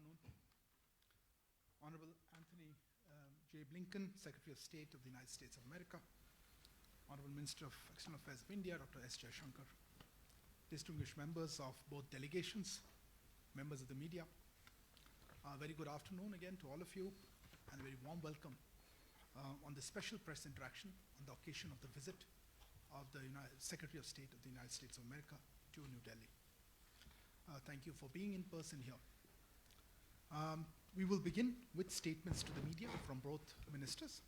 afternoon. Honorable Anthony J. Blinken, Secretary of State of the United States of America, Honorable Minister of External Affairs of India, Dr. S. Jaishankar, distinguished members of both delegations, members of the media, a very good afternoon again to all of you, and a very warm welcome on this special press interaction on the occasion of the visit of the Secretary of State of the United States of America to New Delhi. Thank you for being in person here. We will begin with statements to the media from both ministers.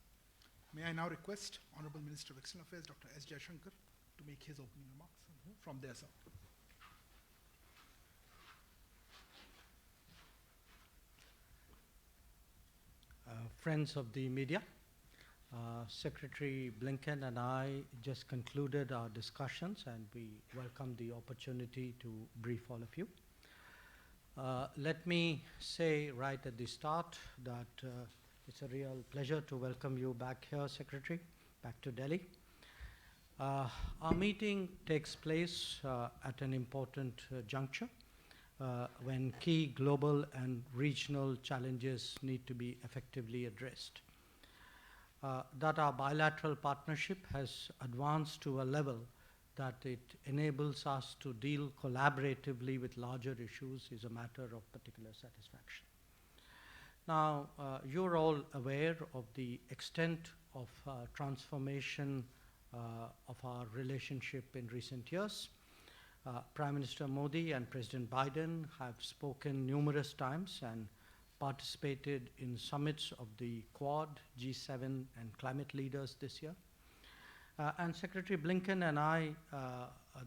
May I now request Honorable Minister of External Affairs, Dr. S. Jaishankar, to make his opening remarks from their side. Friends of the media, Secretary Blinken and I just concluded our discussions, and we welcome the opportunity to brief all of you. Let me say right at the start that it's a real pleasure to welcome you back here, Secretary, back to Delhi. Our meeting takes place at an important juncture when key global and regional challenges need to be effectively addressed. That our bilateral partnership has advanced to a level that it enables us to deal collaboratively with larger issues is a matter of particular satisfaction. Now, you're all aware of the extent of transformation of our relationship in recent years. Prime Minister Modi and President Biden have spoken numerous times and participated in summits of the Quad, G7, and climate leaders this year. And Secretary Blinken and I,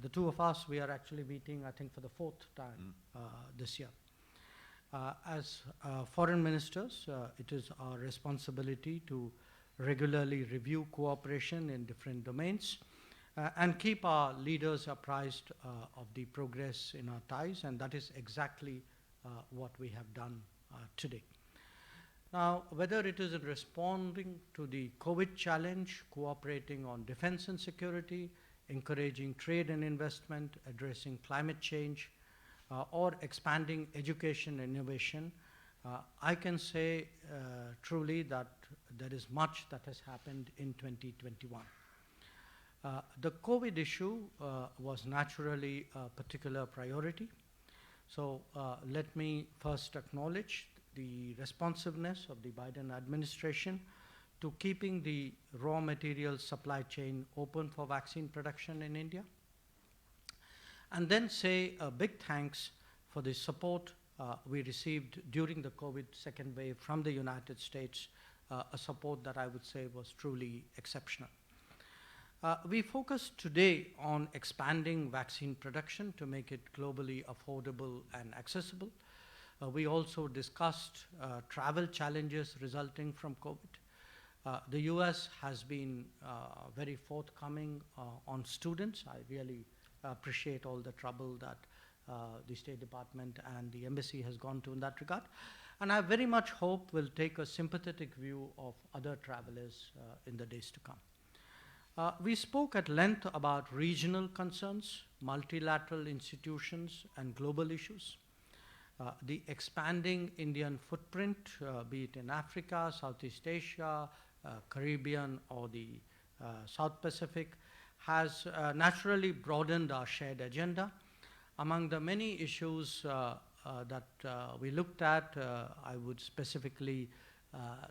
the two of us, we are actually meeting, I think, for the fourth time this year. As foreign ministers, it is our responsibility to regularly review cooperation in different domains and keep our leaders apprised of the progress in our ties, and that is exactly what we have done today. Now, whether it is in responding to the COVID challenge, cooperating on defense and security, encouraging trade and investment, addressing climate change, or expanding education and innovation, I can say truly that there is much that has happened in 2021. The COVID issue was naturally a particular priority. So let me first acknowledge the responsiveness of the Biden administration to keeping the raw material supply chain open for vaccine production in India. And then say a big thanks for the support we received during the COVID second wave from the United States, a support that I would say was truly exceptional. We focus today on expanding vaccine production to make it globally affordable and accessible. We also discussed travel challenges resulting from COVID. The US has been very forthcoming on students. I really appreciate all the trouble that the State Department and the Embassy has gone to in that regard. And I very much hope we'll take a sympathetic view of other travelers in the days to come. We spoke at length about regional concerns, multilateral institutions, and global issues. The expanding Indian footprint, be it in Africa, Southeast Asia, Caribbean, or the South Pacific, has naturally broadened our shared agenda. Among the many issues that we looked at, I would specifically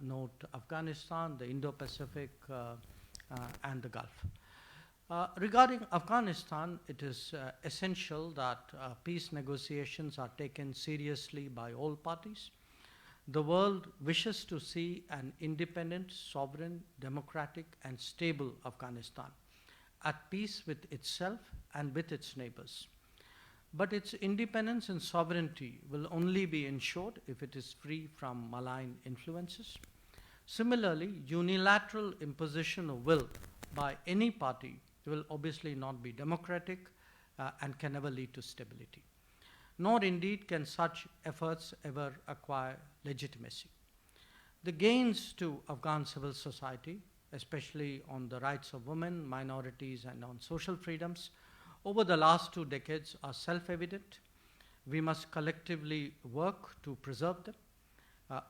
note Afghanistan, the Indo-Pacific, and the Gulf. Regarding Afghanistan, it is essential that peace negotiations are taken seriously by all parties. The world wishes to see an independent, sovereign, democratic, and stable Afghanistan at peace with itself and with its neighbors. But its independence and sovereignty will only be ensured if it is free from malign influences. Similarly, unilateral imposition of will by any party will obviously not be democratic and can never lead to stability. Nor indeed can such efforts ever acquire legitimacy. The gains to Afghan civil society, especially on the rights of women, minorities, and on social freedoms, over the last 2 decades are self-evident. We must collectively work to preserve them.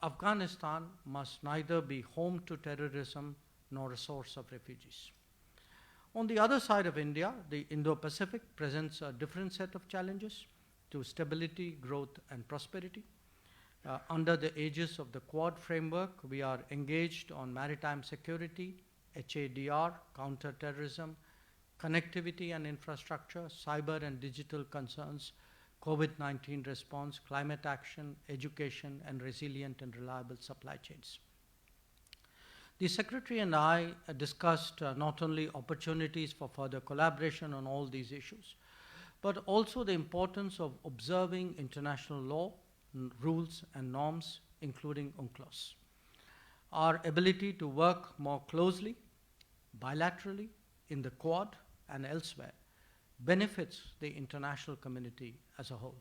Afghanistan must neither be home to terrorism nor a source of refugees. On the other side of India, the Indo-Pacific presents a different set of challenges to stability, growth, and prosperity. Under the aegis of the Quad framework, we are engaged on maritime security, HADR, counter-terrorism, connectivity and infrastructure, cyber and digital concerns, COVID-19 response, climate action, education, and resilient and reliable supply chains. The Secretary and I discussed not only opportunities for further collaboration on all these issues, but also the importance of observing international law, rules, and norms, including UNCLOS. Our ability to work more closely, bilaterally, in the Quad and elsewhere, benefits the international community as a whole.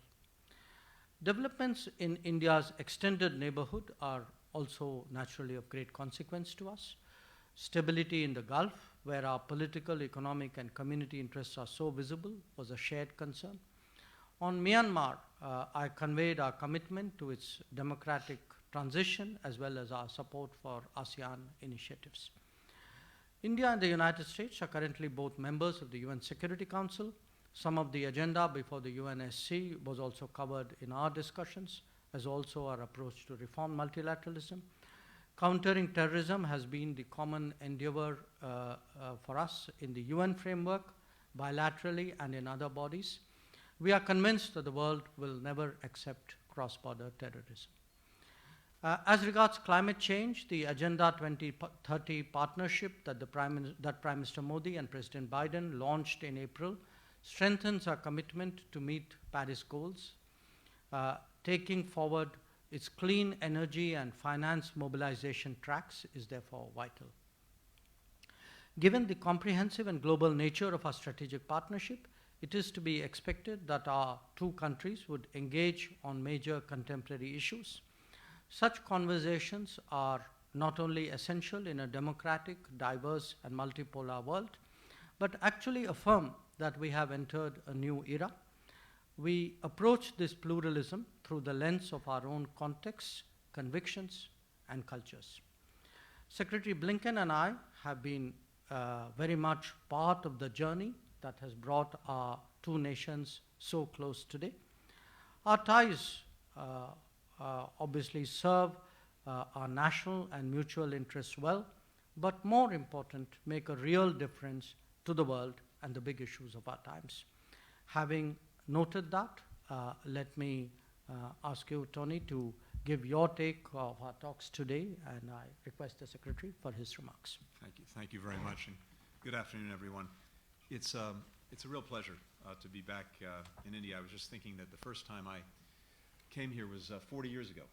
Developments in India's extended neighborhood are also naturally of great consequence to us. Stability in the Gulf, where our political, economic, and community interests are so visible, was a shared concern. On Myanmar, I conveyed our commitment to its democratic transition as well as our support for ASEAN initiatives. India and the United States are currently both members of the UN Security Council. Some of the agenda before the UNSC was also covered in our discussions, as also our approach to reform multilateralism. Countering terrorism has been the common endeavor for us in the UN framework, bilaterally, and in other bodies. We are convinced that the world will never accept cross-border terrorism. As regards climate change, the Agenda 2030 partnership that Prime Minister Modi and President Biden launched in April strengthens our commitment to meet Paris goals. Taking forward its clean energy and finance mobilization tracks is therefore vital. Given the comprehensive and global nature of our strategic partnership, it is to be expected that our two countries would engage on major contemporary issues. Such conversations are not only essential in a democratic, diverse, and multipolar world, but actually affirm that we have entered a new era. We approach this pluralism through the lens of our own contexts, convictions, and cultures. Secretary Blinken and I have been very much part of the journey that has brought our two nations so close today. Our ties obviously serve our national and mutual interests well, but more important, make a real difference to the world and the big issues of our times. Having noted that, let me ask you, Tony, to give your take of our talks today, and I request the Secretary for his remarks. Thank you. Thank you very much, and good afternoon, everyone. It's a real pleasure to be back in India. I was just thinking that the first time I came here was 40 years ago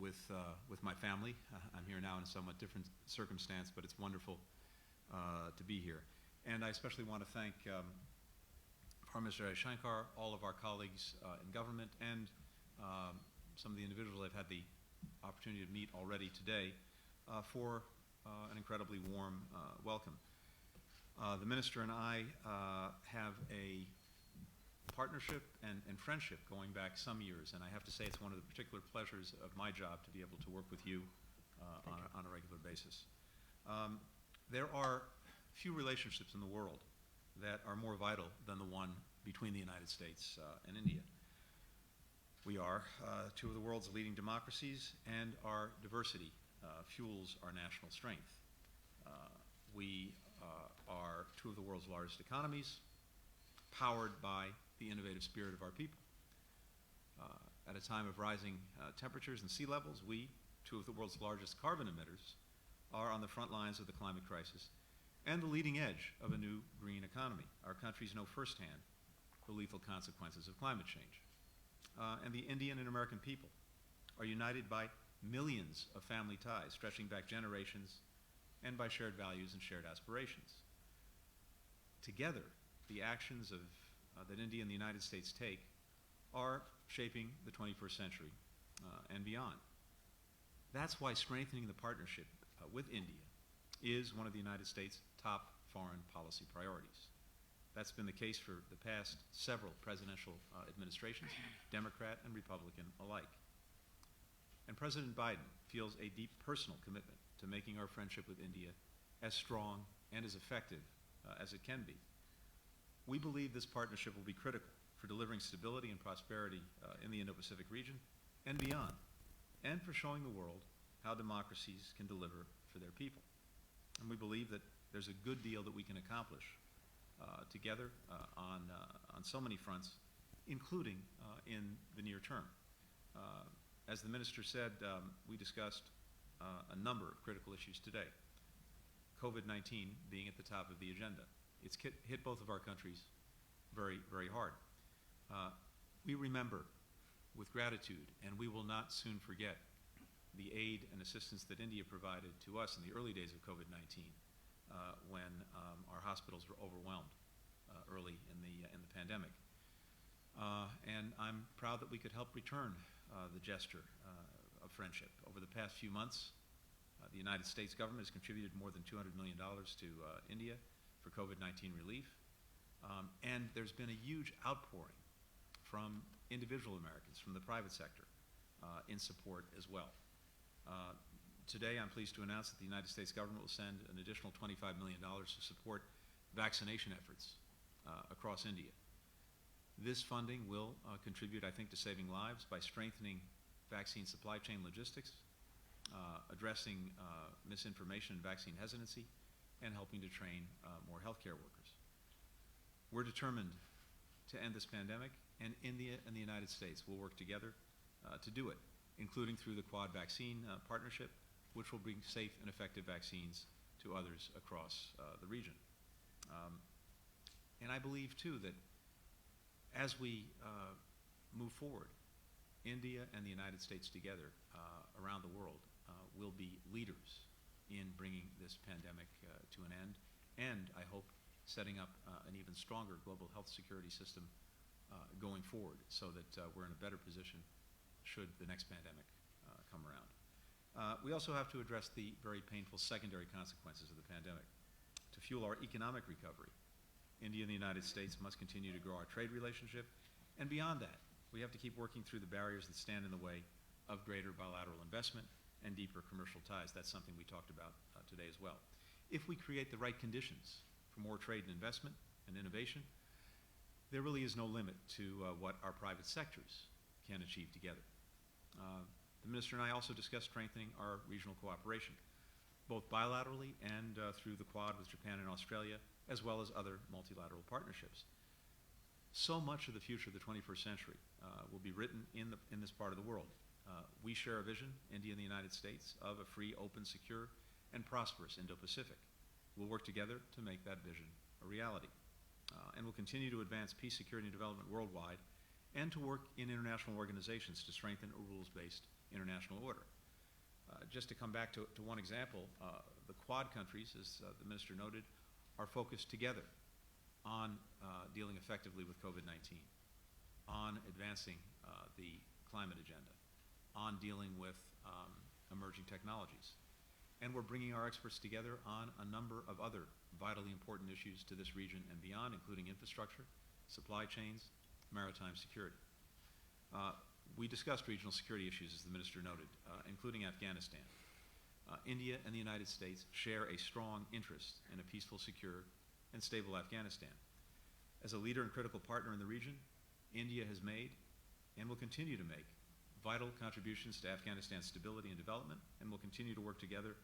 with my family. I'm here now in a somewhat different circumstance, but it's wonderful to be here. And I especially want to thank Prime Minister Jaishankar, all of our colleagues in government, and some of the individuals I've had the opportunity to meet already today for an incredibly warm welcome. The Minister and I have a partnership and friendship going back some years, and I have to say it's one of the particular pleasures of my job to be able to work with you on a regular basis. There are few relationships in the world that are more vital than the one between the United States and India. We are two of the world's leading democracies, and our diversity fuels our national strength. We are two of the world's largest economies, powered by the innovative spirit of our people. At a time of rising temperatures and sea levels, we, two of the world's largest carbon emitters, are on the front lines of the climate crisis and the leading edge of a new green economy. Our countries know firsthand the lethal consequences of climate change. And the Indian and American people are united by millions of family ties stretching back generations and by shared values and shared aspirations. Together, the actions that India and the United States take are shaping the 21st century and beyond. That's why strengthening the partnership with India is one of the United States' top foreign policy priorities. That's been the case for the past several presidential administrations, Democrat and Republican alike. And President Biden feels a deep personal commitment to making our friendship with India as strong and as effective as it can be. We believe this partnership will be critical for delivering stability and prosperity in the Indo-Pacific region and beyond, and for showing the world how democracies can deliver for their people. And we believe that there's a good deal that we can accomplish together on so many fronts, including in the near term. As the minister said, we discussed a number of critical issues today. COVID-19 being at the top of the agenda. It's hit both of our countries very, very hard. We remember with gratitude, and we will not soon forget the aid and assistance that India provided to us in the early days of COVID-19 when our hospitals were overwhelmed early in the pandemic. And I'm proud that we could help return the gesture of friendship. Over the past few months, the United States government has contributed more than $200 million to India for COVID-19 relief. And there's been a huge outpouring from individual Americans, from the private sector, in support as well. Today, I'm pleased to announce that the United States government will send an additional $25 million to support vaccination efforts across India. This funding will contribute, I think, to saving lives by strengthening vaccine supply chain logistics, addressing misinformation and vaccine hesitancy, and helping to train more healthcare workers. We're determined to end this pandemic, and India and the United States will work together to do it, including through the Quad vaccine partnership, which will bring safe and effective vaccines to others across the region. And I believe, too, that as we move forward, India and the United States together around the world will be leaders in bringing this pandemic to an end, and I hope setting up an even stronger global health security system going forward, so that we're in a better position should the next pandemic come around. We also have to address the very painful secondary consequences of the pandemic. To fuel our economic recovery, India and the United States must continue to grow our trade relationship, and beyond that, we have to keep working through the barriers that stand in the way of greater bilateral investment and deeper commercial ties. That's something we talked about today as well. If we create the right conditions for more trade and investment and innovation, there really is no limit to what our private sectors can achieve together. The minister and I also discussed strengthening our regional cooperation, both bilaterally and through the Quad with Japan and Australia, as well as other multilateral partnerships. So much of the future of the 21st century will be written in this part of the world. We share a vision, India and the United States, of a free, open, secure, and prosperous Indo-Pacific. We'll work together to make that vision a reality. And we'll continue to advance peace, security, and development worldwide, and to work in international organizations to strengthen a rules-based international order. Just to come back to one example, the Quad countries, as the minister noted, are focused together on dealing effectively with COVID-19, on advancing the climate agenda, on dealing with emerging technologies. And we're bringing our experts together on a number of other vitally important issues to this region and beyond, including infrastructure, supply chains, maritime security. We discussed regional security issues, as the minister noted, including Afghanistan. India and the United States share a strong interest in a peaceful, secure, and stable Afghanistan. As a leader and critical partner in the region, India has made and will continue to make vital contributions to Afghanistan's stability and development, and will continue to work together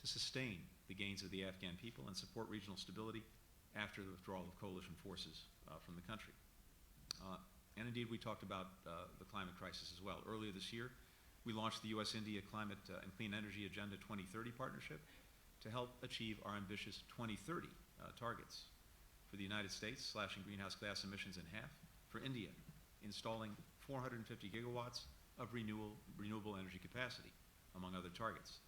to sustain the gains of the Afghan people and support regional stability after the withdrawal of coalition forces from the country. And indeed, we talked about the climate crisis as well. Earlier this year, we launched the U.S.-India Climate and Clean Energy Agenda 2030 partnership to help achieve our ambitious 2030 targets. For the United States, slashing greenhouse gas emissions in half. For India, installing 450 gigawatts of renewable energy capacity, among other targets.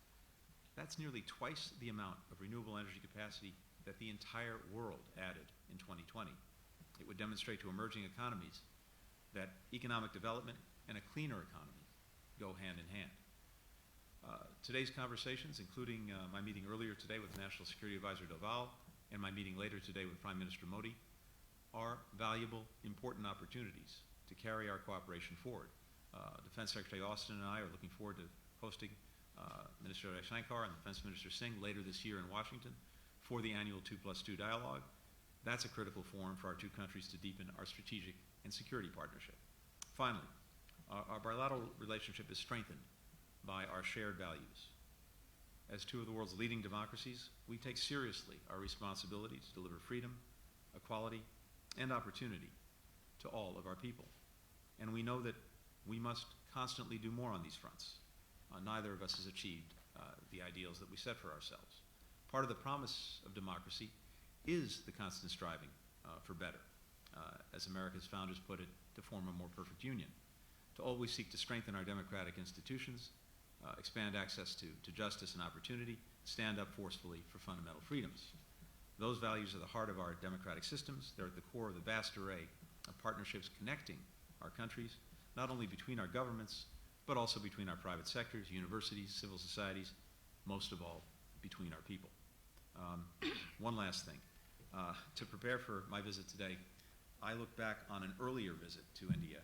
That's nearly twice the amount of renewable energy capacity that the entire world added in 2020. It would demonstrate to emerging economies that economic development and a cleaner economy go hand in hand. Today's conversations, including my meeting earlier today with National Security Advisor Doval and my meeting later today with Prime Minister Modi, are valuable, important opportunities to carry our cooperation forward. Defense Secretary Austin and I are looking forward to hosting Minister Jaishankar and Defense Minister Singh later this year in Washington for the annual 2+2 dialogue. That's a critical forum for our two countries to deepen our strategic and security partnership. Finally, our bilateral relationship is strengthened by our shared values. As two of the world's leading democracies, we take seriously our responsibility to deliver freedom, equality, and opportunity to all of our people. And we know that we must constantly do more on these fronts. Neither of us has achieved the ideals that we set for ourselves. Part of the promise of democracy is the constant striving for better. As America's founders put it, to form a more perfect union, to always seek to strengthen our democratic institutions, expand access to justice and opportunity, stand up forcefully for fundamental freedoms. Those values are the heart of our democratic systems. They're at the core of the vast array of partnerships connecting our countries, not only between our governments, but also between our private sectors, universities, civil societies, most of all, between our people. One last thing. To prepare for my visit today, I look back on an earlier visit to India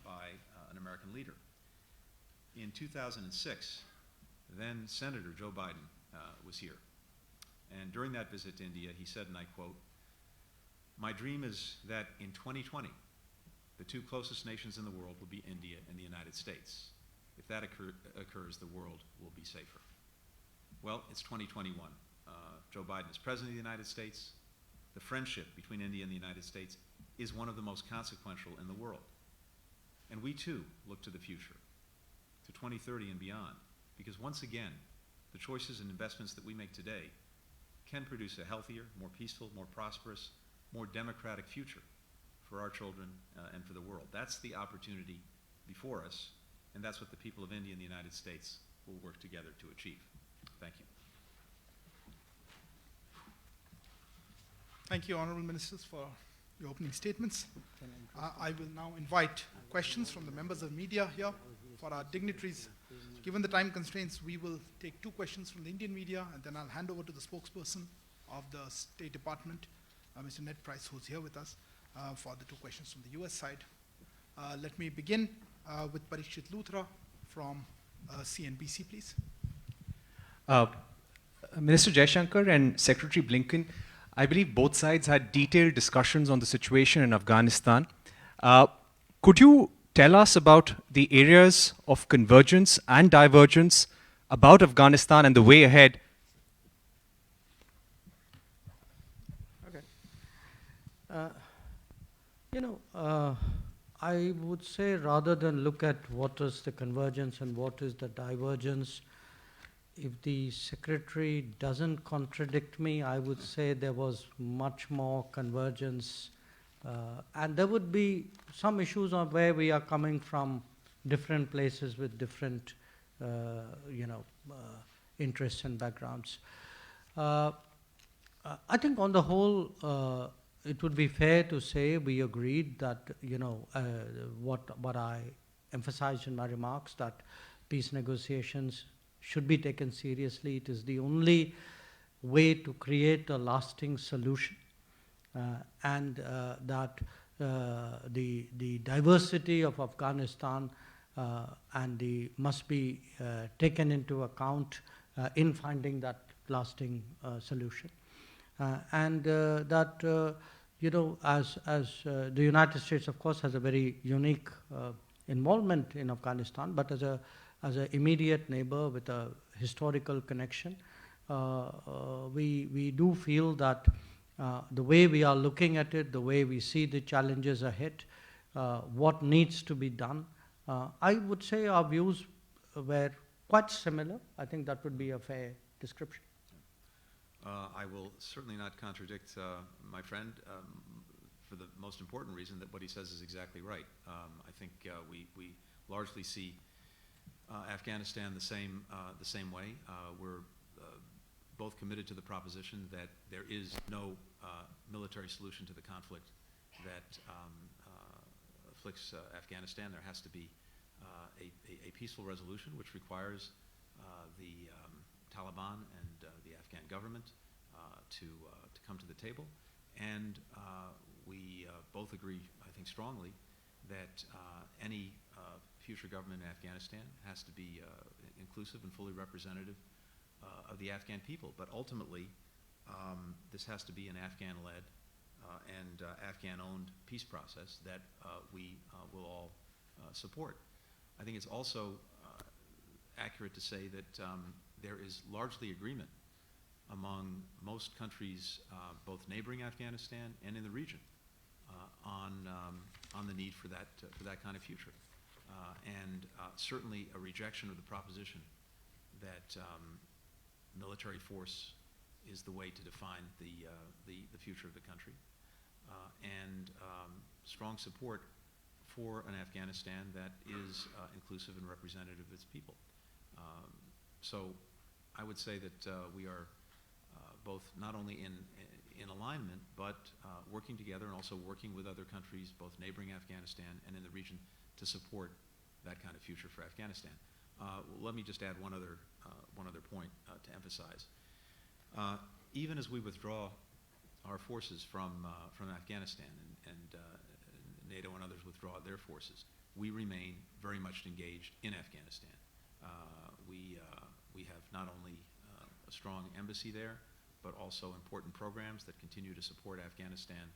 by an American leader. In 2006, then Senator Joe Biden was here. And during that visit to India, he said, and I quote, "My dream is that in 2020, the two closest nations in the world will be India and the United States. If that occurs, the world will be safer." Well, it's 2021. Joe Biden is President of the United States. The friendship between India and the United States is one of the most consequential in the world. And we too look to the future, to 2030 and beyond, because once again, the choices and investments that we make today can produce a healthier, more peaceful, more prosperous, more democratic future for our children and for the world. That's the opportunity before us, and that's what the people of India and the United States will work together to achieve. Thank you. Thank you, Honorable Ministers, for your opening statements. I will now invite questions from the members of the media here for our dignitaries. Given the time constraints, we will take 2 questions from the Indian media, and then I'll hand over to the spokesperson of the State Department, Mr. Ned Price, who's here with us, for the 2 questions from the US side. Let me begin with Parikshit Luthra from CNBC, please. Minister Jaishankar and Secretary Blinken, I believe both sides had detailed discussions on the situation in Afghanistan. Could you tell us about the areas of convergence and divergence about Afghanistan and the way ahead? Okay. I would say, rather than look at what is the convergence and what is the divergence, if the Secretary doesn't contradict me, I would say there was much more convergence, and there would be some issues on where we are coming from different places with different, interests and backgrounds. I think on the whole, it would be fair to say we agreed that, what I emphasized in my remarks, that peace negotiations should be taken seriously. It is the only way to create a lasting solution, and that the diversity of Afghanistan must be taken into account in finding that lasting solution, and that as the United States, of course, has a very unique involvement in Afghanistan, but as an immediate neighbor with a historical connection, we do feel that the way we are looking at it, the way we see the challenges ahead, what needs to be done, I would say our views were quite similar. I think that would be a fair description. I will certainly not contradict my friend for the most important reason that what he says is exactly right. I think we largely see Afghanistan the same way. We're both committed to the proposition that there is no military solution to the conflict that afflicts Afghanistan. There has to be a peaceful resolution, which requires the Taliban and the Afghan government to come to the table. And we both agree, I think strongly, that any future government in Afghanistan has to be inclusive and fully representative of the Afghan people. But ultimately, this has to be an Afghan-led and Afghan-owned peace process that we will all support. I think it's also accurate to say that there is largely agreement among most countries, both neighboring Afghanistan and in the region, on the need for that kind of future, and certainly a rejection of the proposition that military force is the way to define the future of the country, and strong support for an Afghanistan that is inclusive and representative of its people. So I would say that we are both not only in alignment, but working together and also working with other countries, both neighboring Afghanistan and in the region, to support that kind of future for Afghanistan. Let me just add one other point to emphasize. Even as we withdraw our forces from Afghanistan and NATO and others withdraw their forces, we remain very much engaged in Afghanistan. We have not only a strong embassy there, but also important programs that continue to support Afghanistan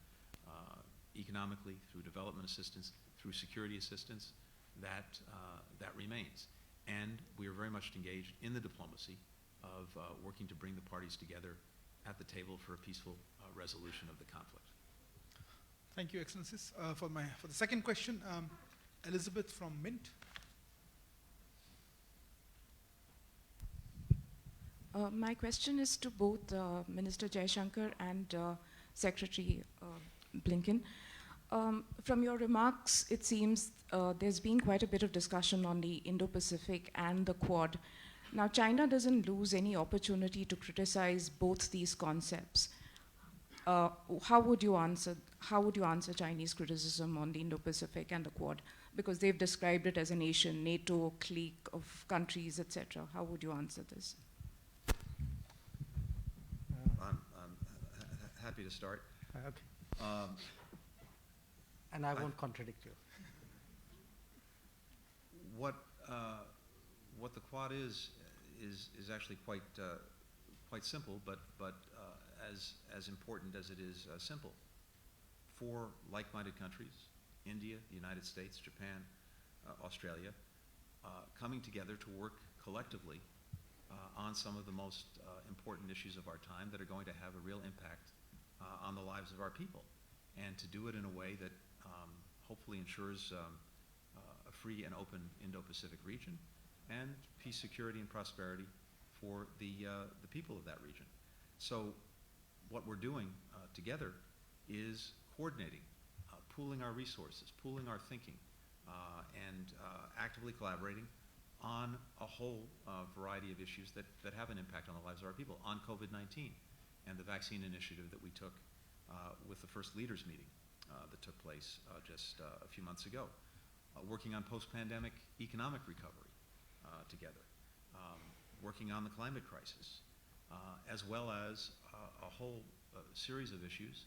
economically, through development assistance, through security assistance. That remains. And we are very much engaged in the diplomacy of working to bring the parties together at the table for a peaceful resolution of the conflict. Thank you, Excellencies. For the second question, Elizabeth from Mint. My question is to both Minister Jaishankar and Secretary Blinken. From your remarks, it seems there's been quite a bit of discussion on the Indo-Pacific and the Quad. Now, China doesn't lose any opportunity to criticize both these concepts. How would you answer Chinese criticism on the Indo-Pacific and the Quad? Because they've described it as a nation, NATO, clique of countries, etc. How would you answer this? I'm happy to start. Okay. And I won't contradict you. What the Quad is actually quite simple, but as important as it is simple. Four like-minded countries: India, the United States, Japan, Australia, coming together to work collectively on some of the most important issues of our time that are going to have a real impact on the lives of our people, and to do it in a way that hopefully ensures a free and open Indo-Pacific region and peace, security, and prosperity for the people of that region. So what we're doing together is coordinating, pooling our resources, pooling our thinking, and actively collaborating on a whole variety of issues that have an impact on the lives of our people, on COVID-19 and the vaccine initiative that we took with the first leaders meeting that took place just a few months ago, working on post-pandemic economic recovery together, working on the climate crisis, as well as a whole series of issues,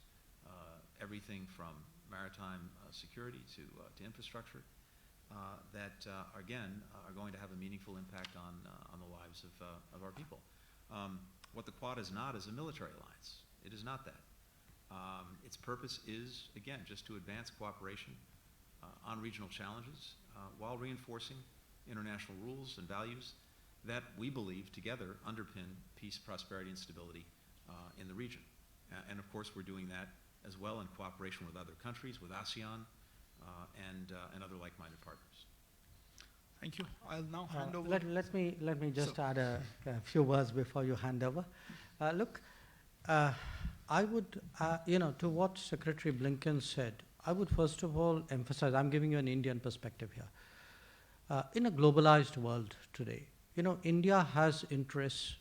everything from maritime security to infrastructure, that again are going to have a meaningful impact on the lives of our people. What the Quad is not is a military alliance. It is not that. Its purpose is, again, just to advance cooperation on regional challenges while reinforcing international rules and values that we believe together underpin peace, prosperity, and stability in the region. And of course, we're doing that as well in cooperation with other countries, with ASEAN, and other like-minded partners. Thank you. I'll now hand over. Let me just add a few words before you hand over. Look, I would, to what Secretary Blinken said, I would first of all emphasize, I'm giving you an Indian perspective here. In a globalized world today, India has interests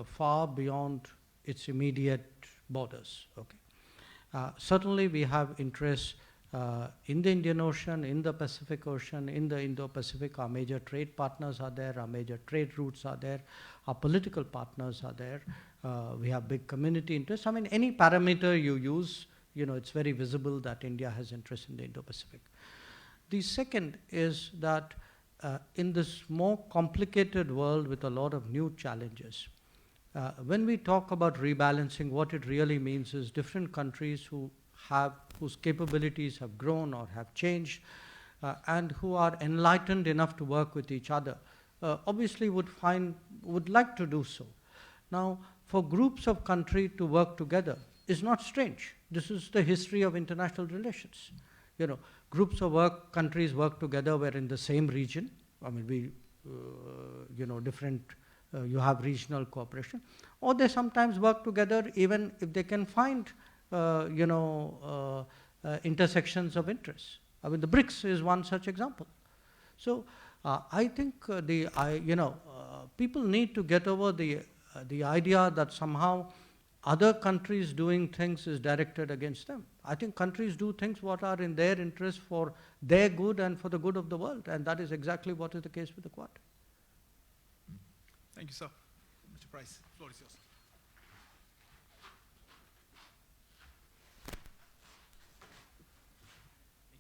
far beyond its immediate borders. Okay. Certainly we have interests in the Indian Ocean, in the Pacific Ocean, in the Indo-Pacific. Our major trade partners are there, our major trade routes are there, our political partners are there. We have big community interests. I mean, any parameter you use, it's very visible that India has interest in the Indo-Pacific. The second is that in this more complicated world with a lot of new challenges, when we talk about rebalancing, what it really means is different countries whose capabilities have grown or have changed, and who are enlightened enough to work with each other, obviously would like to do so. Now, for groups of countries to work together is not strange. This is the history of international relations. Groups of countries work together. We're in the same region. I mean, you have regional cooperation, or they sometimes work together even if they can find, intersections of interest. I mean, the BRICS is one such example. So I think people need to get over the idea that somehow other countries doing things is directed against them. I think countries do things what are in their interest for their good and for the good of the world, and that is exactly what is the case with the Quad. Thank you, sir. Mr. Price, the floor is yours.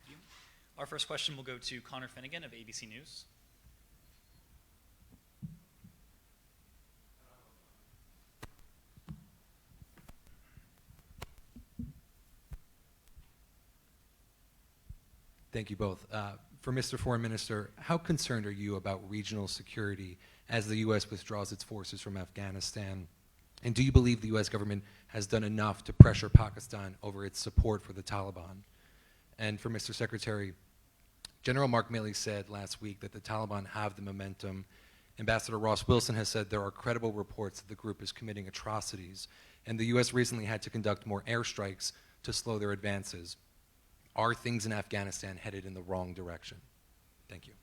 Thank you. Our first question will go to Connor Finnegan of ABC News. Thank you both. For Mr. Foreign Minister, how concerned are you about regional security as the U.S. withdraws its forces from Afghanistan? And do you believe the U.S. government has done enough to pressure Pakistan over its support for the Taliban? And for Mr. Secretary, General Mark Milley said last week that the Taliban have the momentum. Ambassador Ross Wilson has said there are credible reports that the group is committing atrocities, and the U.S. recently had to conduct more airstrikes to slow their advances. Are things in Afghanistan headed in the wrong direction? Thank you.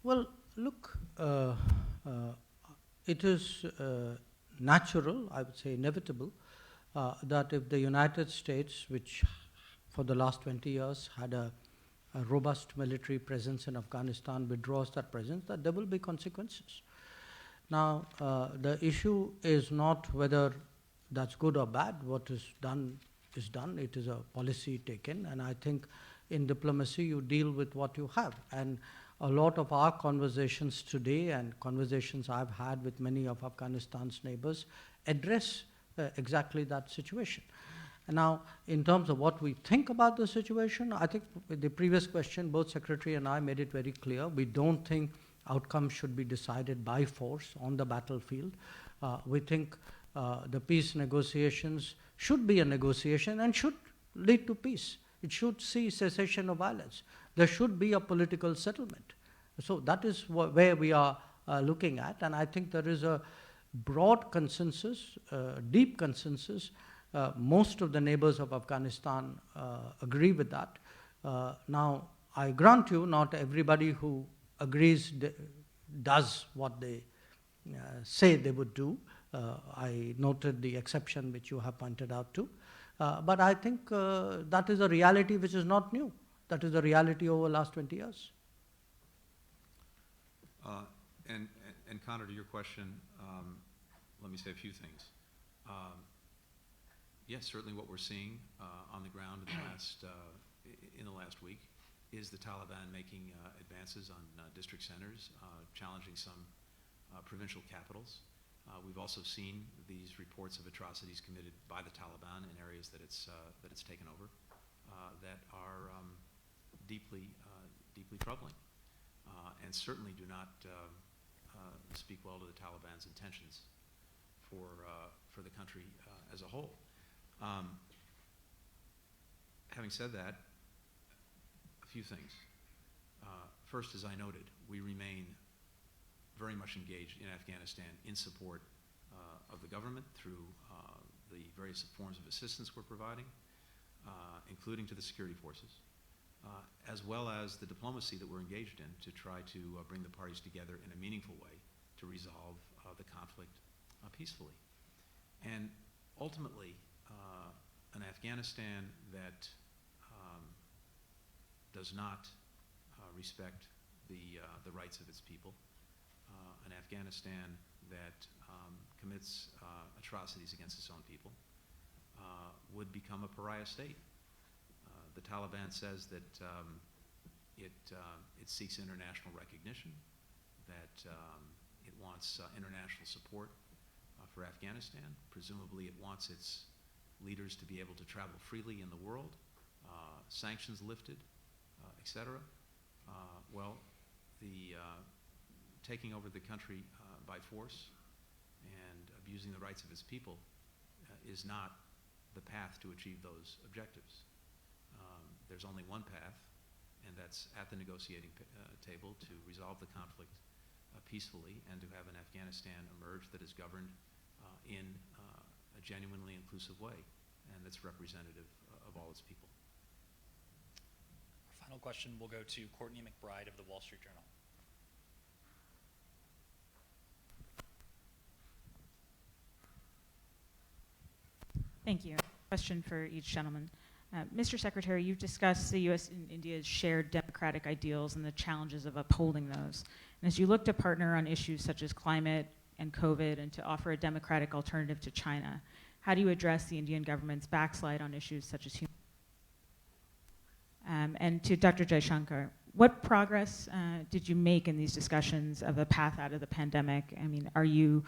Well, look, it is natural, I would say inevitable, that if the United States, which for the last 20 years had a robust military presence in Afghanistan, withdraws that presence, that there will be consequences. Now, the issue is not whether that's good or bad. What is done is done. It is a policy taken, and I think in diplomacy you deal with what you have. And a lot of our conversations today and conversations I've had with many of Afghanistan's neighbors address exactly that situation. And now, in terms of what we think about the situation, I think with the previous question, both Secretary and I made it very clear. We don't think outcomes should be decided by force on the battlefield. We think the peace negotiations should be a negotiation and should lead to peace. It should see cessation of violence. There should be a political settlement. So that is where we are looking at, and I think there is a broad consensus, deep consensus. Most of the neighbors of Afghanistan agree with that. Now, I grant you, not everybody who agrees does what they say they would do. I noted the exception which you have pointed out to. But I think that is a reality which is not new. That is the reality over the last 20 years. And Connor, to your question, let me say a few things. Yes, certainly what we're seeing on the ground in the last week is the Taliban making advances on district centers, challenging some provincial capitals. We've also seen these reports of atrocities committed by the Taliban in areas that it's taken over that are deeply troubling, and certainly do not speak well to the Taliban's intentions for the country as a whole. Having said that, a few things. First, as I noted, we remain very much engaged in Afghanistan in support of the government through the various forms of assistance we're providing, including to the security forces, as well as the diplomacy that we're engaged in to try to bring the parties together in a meaningful way to resolve the conflict peacefully. And ultimately, an Afghanistan that does not respect the rights of its people, an Afghanistan that commits atrocities against its own people, would become a pariah state. The Taliban says that it seeks international recognition, that it wants international support for Afghanistan. Presumably it wants its leaders to be able to travel freely in the world, sanctions lifted, etc. Well, the taking over the country by force and abusing the rights of its people is not the path to achieve those objectives. There's only one path, and that's at the negotiating table to resolve the conflict peacefully and to have an Afghanistan emerge that is governed in a genuinely inclusive way and that's representative of all its people. Our final question will go to Courtney McBride of the Wall Street Journal. Thank you. Question for each gentleman. Mr. Secretary, you've discussed the U.S. and India's shared democratic ideals and the challenges of upholding those. And as you look to partner on issues such as climate and COVID and to offer a democratic alternative to China, how do you address the Indian government's backslide on issues such as human and to Dr. Jaishankar, what progress did you make in these discussions of a path out of the pandemic? I mean, are you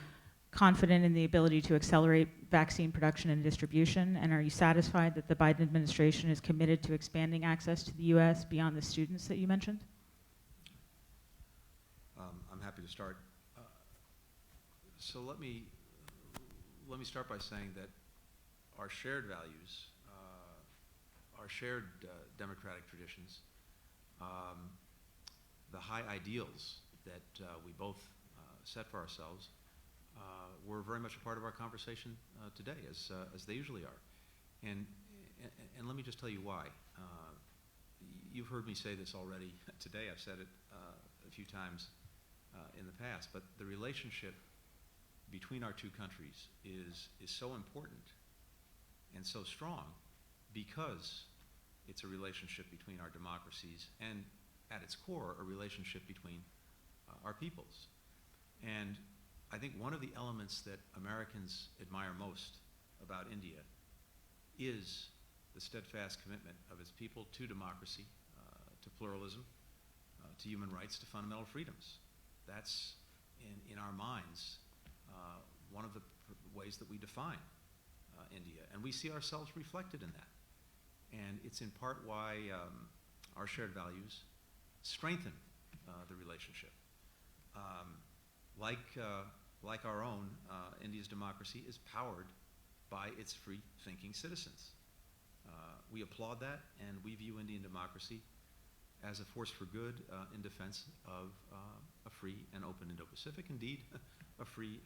confident in the ability to accelerate vaccine production and distribution? And are you satisfied that the Biden administration is committed to expanding access to the U.S. beyond the students that you mentioned? I'm happy to start. So let me start by saying that our shared values, our shared democratic traditions, the high ideals that we both set for ourselves were very much a part of our conversation today, as they usually are. And let me just tell you why. You've heard me say this already today. I've said it a few times in the past, but the relationship between our two countries is so important and so strong because it's a relationship between our democracies and, at its core, a relationship between our peoples. And I think one of the elements that Americans admire most about India is the steadfast commitment of its people to democracy, to pluralism, to human rights, to fundamental freedoms. That's, in our minds, one of the ways that we define India. And we see ourselves reflected in that. And it's in part why our shared values strengthen the relationship. Like our own, India's democracy is powered by its free-thinking citizens. We applaud that, and we view Indian democracy as a force for good in defense of a free and open Indo-Pacific, indeed, a free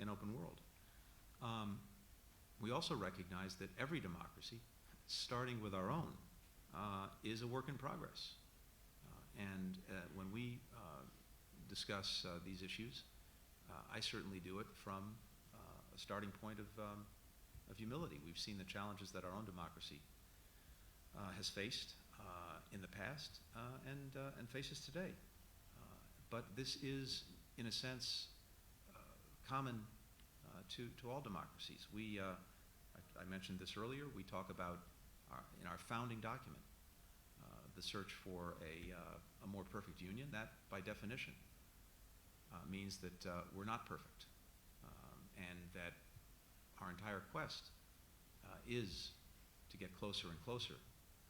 and open world. We also recognize that every democracy, starting with our own, is a work in progress. And when we discuss these issues, I certainly do it from a starting point of humility. We've seen the challenges that our own democracy has faced in the past and faces today. But this is, in a sense, common to all democracies. I mentioned this earlier. We talk about in our founding document the search for a more perfect union. That, by definition, means that we're not perfect, and that our entire quest is to get closer and closer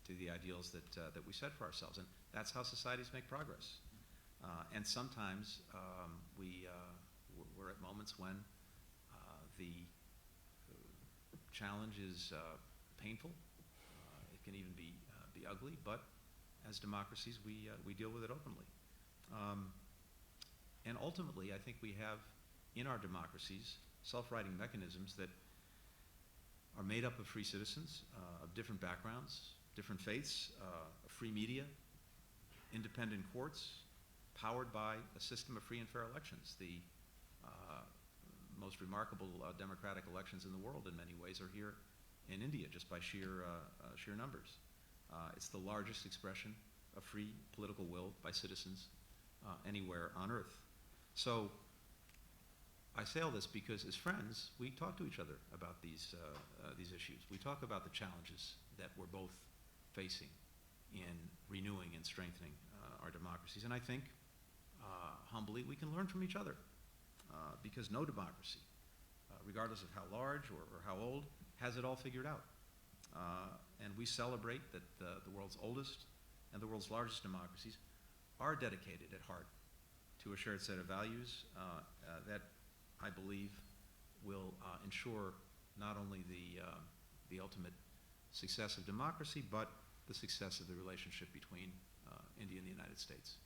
to the ideals that we set for ourselves, and that's how societies make progress. And sometimes we're at moments when the challenge is painful. It can even be ugly, but as democracies, we deal with it openly. And ultimately, I think we have in our democracies self-righting mechanisms that are made up of free citizens of different backgrounds, different faiths, a free media, independent courts, powered by a system of free and fair elections. The most remarkable democratic elections in the world, in many ways, are here in India, just by sheer numbers. It's the largest expression of free political will by citizens anywhere on earth. So I say all this because as friends, we talk to each other about these issues. We talk about the challenges that we're both facing in renewing and strengthening our democracies. And I think, humbly, we can learn from each other because no democracy, regardless of how large or how old, has it all figured out. And we celebrate that the world's oldest and the world's largest democracies are dedicated at heart to a shared set of values that I believe will ensure not only the ultimate success of democracy, but the success of the relationship between India and the United States.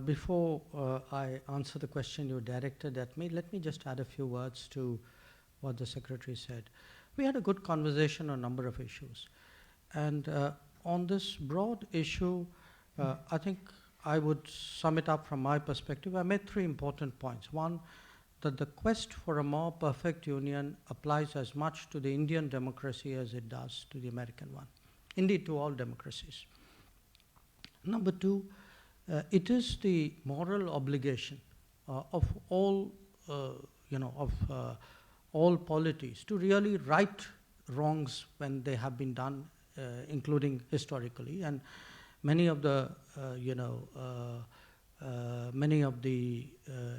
Before I answer the question you directed at me, let me just add a few words to what the Secretary said. We had a good conversation on a number of issues. And on this broad issue, I think I would sum it up from my perspective. I made 3 important points. One, that the quest for a more perfect union applies as much to the Indian democracy as it does to the American one, indeed to all democracies. Number 2, it is the moral obligation of all, all polities to really right wrongs when they have been done, including historically. And many of the,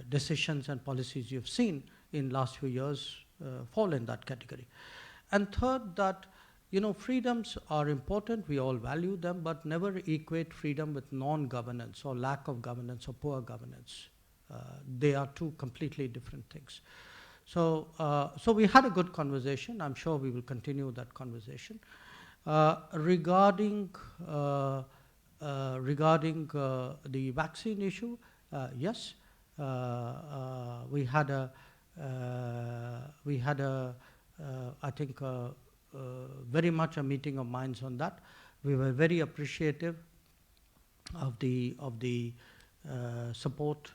decisions and policies you've seen in last few years fall in that category. And third, that freedoms are important, we all value them, but never equate freedom with non-governance or lack of governance or poor governance. They are 2 completely different things. So we had a good conversation. I'm sure we will continue that conversation. Regarding the vaccine issue, yes, we had a I think very much a meeting of minds on that. We were very appreciative of the support,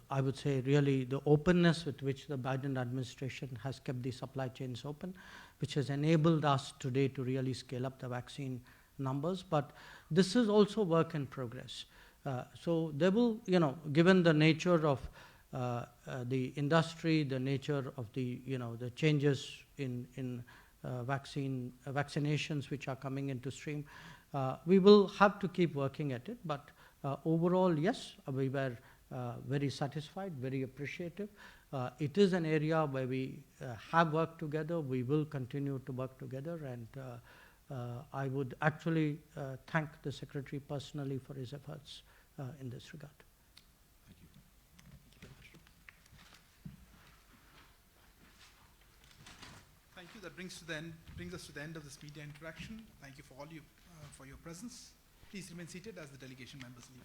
I would say really the openness with which the Biden administration has kept the supply chains open, which has enabled us today to really scale up the vaccine numbers. But this is also work in progress. So there will, given the nature of the industry, the nature of the changes in vaccinations which are coming into stream, we will have to keep working at it. But overall, yes, we were very satisfied, very appreciative. It is an area where we have worked together. We will continue to work together, and I would actually thank the Secretary personally for his efforts in this regard. Thank you. Thank you very much. Thank you. That brings us to the end of this media interaction. Thank you for all you for your presence. Please remain seated as the delegation members leave.